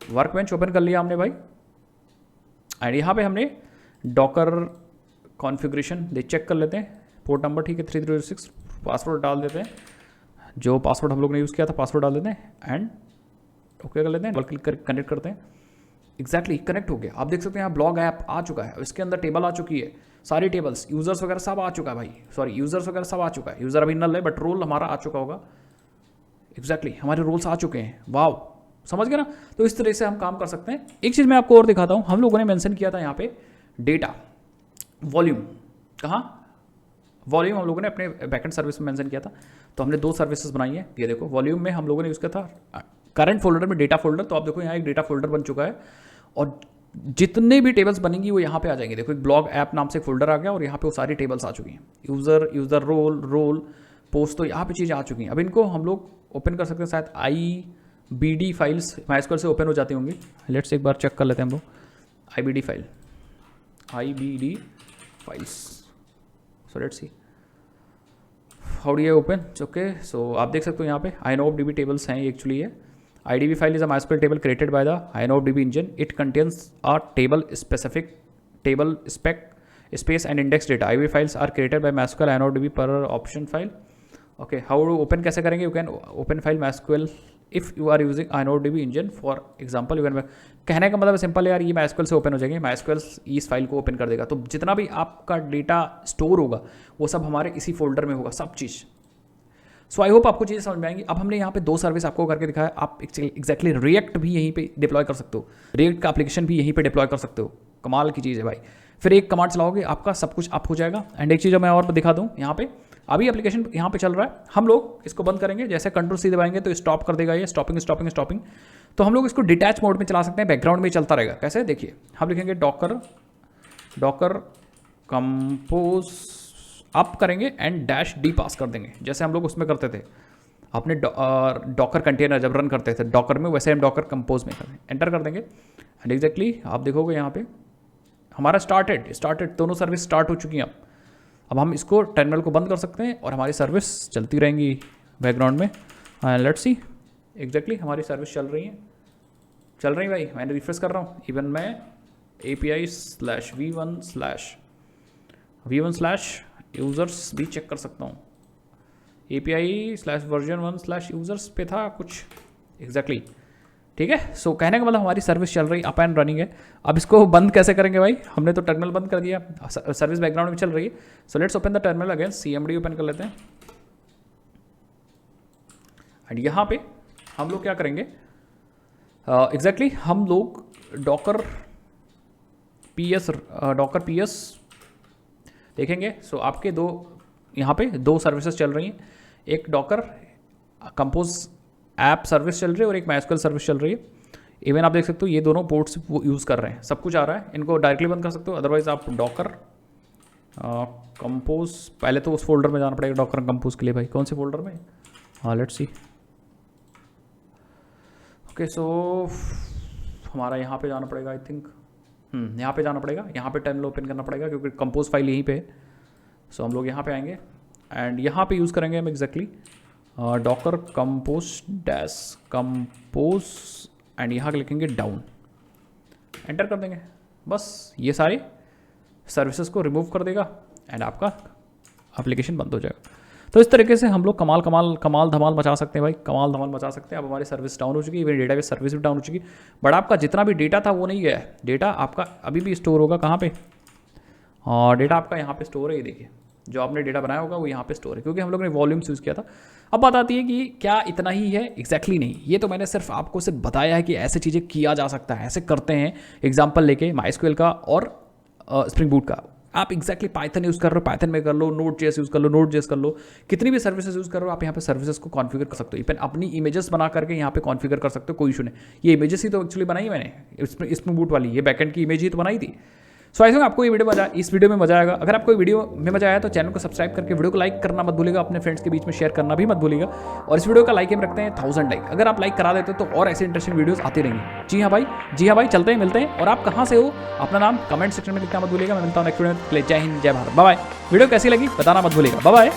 वर्कबेंच ओपन कर लिया हमने भाई। एंड यहाँ पे हमने डॉकर कॉन्फ़िगरेशन चेक कर लेते हैं, पोर्ट नंबर ठीक है 3306, पासवर्ड डाल देते हैं, जो पासवर्ड हम लोग ने यूज़ किया था पासवर्ड डाल देते हैं, एंड ओके कर लेते हैं, क्लिक कर कनेक्ट करते हैं। एग्जैक्टली कनेक्ट हो गया, आप देख सकते हैं यहाँ ब्लॉग ऐप आ चुका है, इसके अंदर टेबल आ चुकी है, सारी टेबल्स, यूज़र्स वगैरह सब आ चुका है भाई, सॉरी यूज़र्स वगैरह सब आ चुका है, यूज़र अभी नल है बट रोल हमारा आ चुका होगा। एग्जैक्टली हमारे रोल्स आ चुके हैं, वाव, समझ गए ना। तो इस तरह से हम काम कर सकते हैं। एक चीज़ मैं आपको और दिखाता हूँ, हम लोगों ने मेंशन किया था यहाँ पे डेटा वॉल्यूम, कहाँ वॉल्यूम हम लोगों ने अपने बैकएंड सर्विस में मेंशन किया था। तो हमने 2 सर्विसेज बनाई है, ये देखो वॉल्यूम में हम लोगों ने यूज़ किया था करंट फोल्डर में डेटा फोल्डर, तो आप देखो यहाँ एक डेटा फोल्डर बन चुका है, और जितने भी टेबल्स बनेंगी वो यहाँ पे आ जाएंगे। देखो एक ब्लॉग ऐप नाम से फोल्डर आ गया, और यहाँ पे वो सारी टेबल्स आ चुकी हैं, यूज़र रोल पोस्ट, तो यहाँ पे चीज़ें आ चुकी हैं। अब इनको हम लोग ओपन कर सकते हैं, शायद IBD फाइल्स MySQL से ओपन हो जाती होंगी। लेट्स एक बार चेक कर लेते हैं हम लोग IBD files. So let's see how do you open, okay. So आप देख सकते हो यहाँ पे INODB टेबल्स हैं एक्चुअली। ये IDB file is a MySQL table created by the INODB engine. It contains a table specific table spec space and index data. IDB files are created by MySQL INODB per option file. Okay, how to open कैसे करेंगे? You can open file MySQL if you are using INODB engine. For example, you can कहने का मतलब सिंपल है यार, ये MySQL से ओपन हो जाएंगे, MySQL इस फाइल को ओपन कर देगा, तो जितना भी आपका डेटा स्टोर होगा वो सब हमारे इसी फोल्डर में होगा, सब चीज़। सो आई होप आपको चीज़ें समझ में आएंगी। अब हमने यहाँ पे 2 सर्विस आपको करके दिखाया, आप एग्जैक्टली रिएक्ट भी यहीं पे डिप्लॉय कर सकते हो, रिएक्ट का एप्लीकेशन भी यहीं पे डिप्लॉय कर सकते हो, कमाल की चीज़ है भाई। फिर एक कमांड चलाओगे, आपका सब कुछ अप हो जाएगा। एंड एक चीज़ मैं और दिखा दूँ, यहाँ पे अभी एप्लीकेशन यहाँ पे चल रहा है, हम लोग इसको बंद करेंगे, जैसे कंट्रोल-C दबाएंगे तो स्टॉप कर देगा ये, स्टॉपिंग। तो हम लोग इसको डिटैच मोड में चला सकते हैं, बैकग्राउंड में चलता रहेगा। कैसे देखिए, हम लिखेंगे डॉकर कंपोज अप करेंगे एंड -D पास कर देंगे, जैसे हम लोग उसमें करते थे अपने डॉकर कंटेनर जब रन करते थे डॉकर में, वैसे हम डॉकर कंपोज में करें, एंटर कर देंगे। एंड एग्जैक्टली आप देखोगे यहाँ पे हमारा स्टार्टेड दोनों सर्विस स्टार्ट हो चुकी हैं। अब हम इसको टर्मिनल को बंद कर सकते हैं और हमारी सर्विस चलती रहेंगी बैकग्राउंड में। लेट्स सी एग्जैक्टली हमारी सर्विस चल रही भाई। मैंने रिफ्रेश कर रहा हूँ। इवन मैं API/v1/users भी चेक कर सकता हूँ। API/version1/users पे था कुछ एग्जैक्टली। ठीक है, सो कहने का मतलब हमारी सर्विस चल रही, अप एंड रनिंग है। अब इसको बंद कैसे करेंगे भाई? हमने तो टर्मिनल बंद कर दिया, सर्विस बैकग्राउंड में चल रही है। So let's open the terminal again, CMD open कर लेते हैं। एंड यहाँ पे हम लोग क्या करेंगे एग्जैक्टली हम लोग डॉकर PS देखेंगे। सो आपके यहाँ पे दो सर्विसेज चल रही हैं, एक डॉकर कंपोज ऐप सर्विस चल रही है और एक MySQL सर्विस चल रही है। इवन आप देख सकते हो ये दोनों पोर्ट्स यूज़ कर रहे हैं, सब कुछ आ रहा है। इनको डायरेक्टली बंद कर सकते हो, अदरवाइज आप डॉकर कंपोज, पहले तो उस फोल्डर में जाना पड़ेगा डॉकर कंपोज के लिए भाई। कौन से फोल्डर में? हाँ लेट्स सी। ओके सो हमारा यहाँ पे जाना पड़ेगा आई थिंक, यहाँ पे जाना पड़ेगा, यहाँ पे टर्मिनल ओपन करना पड़ेगा क्योंकि कंपोज फाइल यहीं पे है। सो हम लोग यहाँ पे आएंगे एंड यहाँ पे यूज़ करेंगे हम एग्जैक्टली डॉकर कंपोज एंड यहाँ लिखेंगे डाउन, एंटर कर देंगे। बस ये सारे सर्विसेज को रिमूव कर देगा एंड आपका एप्लीकेशन बंद हो जाएगा। तो इस तरीके से हम लोग कमाल धमाल मचा सकते हैं भाई, कमाल धमाल मचा सकते हैं। अब हमारी सर्विस डाउन हो चुकी है, इवन डेटाबेस सर्विस भी डाउन हो चुकी है, बट आपका जितना भी डेटा था वो नहीं गया है। डेटा आपका अभी भी स्टोर होगा कहाँ पे? और डेटा आपका यहाँ पे स्टोर है, ये देखिए जो आपने डेटा बनाया होगा वो यहाँ पे स्टोर है, क्योंकि हम लोग ने वॉल्यूम्स यूज़ किया था। अब बात आती है कि क्या इतना ही है? एग्जैक्टली नहीं, ये तो मैंने सिर्फ आपको सिर्फ बताया है कि ऐसे चीज़ें किया जा सकता है, ऐसे करते हैं। एग्जाम्पल लेके MySQL का और स्प्रिंग बूट का। आप एग्जैक्टली पाइथन यूज़ कर रहे हो, पाइथन में कर लो, Node.js यूज़ कर लो, Node.js कर लो, कितनी भी सर्विसेज यूज़ कर रहे हो आप यहाँ पे सर्विसेज को कॉन्फ़िगर कर सकते हो। इवन अपनी इमेजेस बना करके यहाँ पे कॉन्फ़िगर कर सकते हो, कोई इशू नहीं। ये इमेजेस ही तो एक्चुअली बनाई मैंने, स्प्रिंग बूट वाली ये बैकएंड की इमेज ही तो बनाई थी। सो आई थिंक आपको इस वीडियो में मजा आएगा। अगर आपको वीडियो में मजा आया तो चैनल को सब्सक्राइब करके वीडियो को लाइक करना मत भूलिएगा, अपने फ्रेंड्स के बीच में शेयर करना भी मत भूलिएगा। और इस वीडियो का लाइक हम रखते हैं 1000 लाइक। अगर आप लाइक करा देते हो तो और ऐसे इंटरेस्टिंग वीडियोस आती रहेंगी। जी हाँ भाई चलते हैं, मिलते हैं। और आप कहाँ से हो अपना नाम कमेंट सेक्शन में लिखना मत भूलिएगा। मैं मिलता हूँ नेक्स्ट वीडियो में। जय हिंद, जय भारत, बाय बाय। वीडियो कैसी लगी बताना मत भूलिएगा, बाय बाय।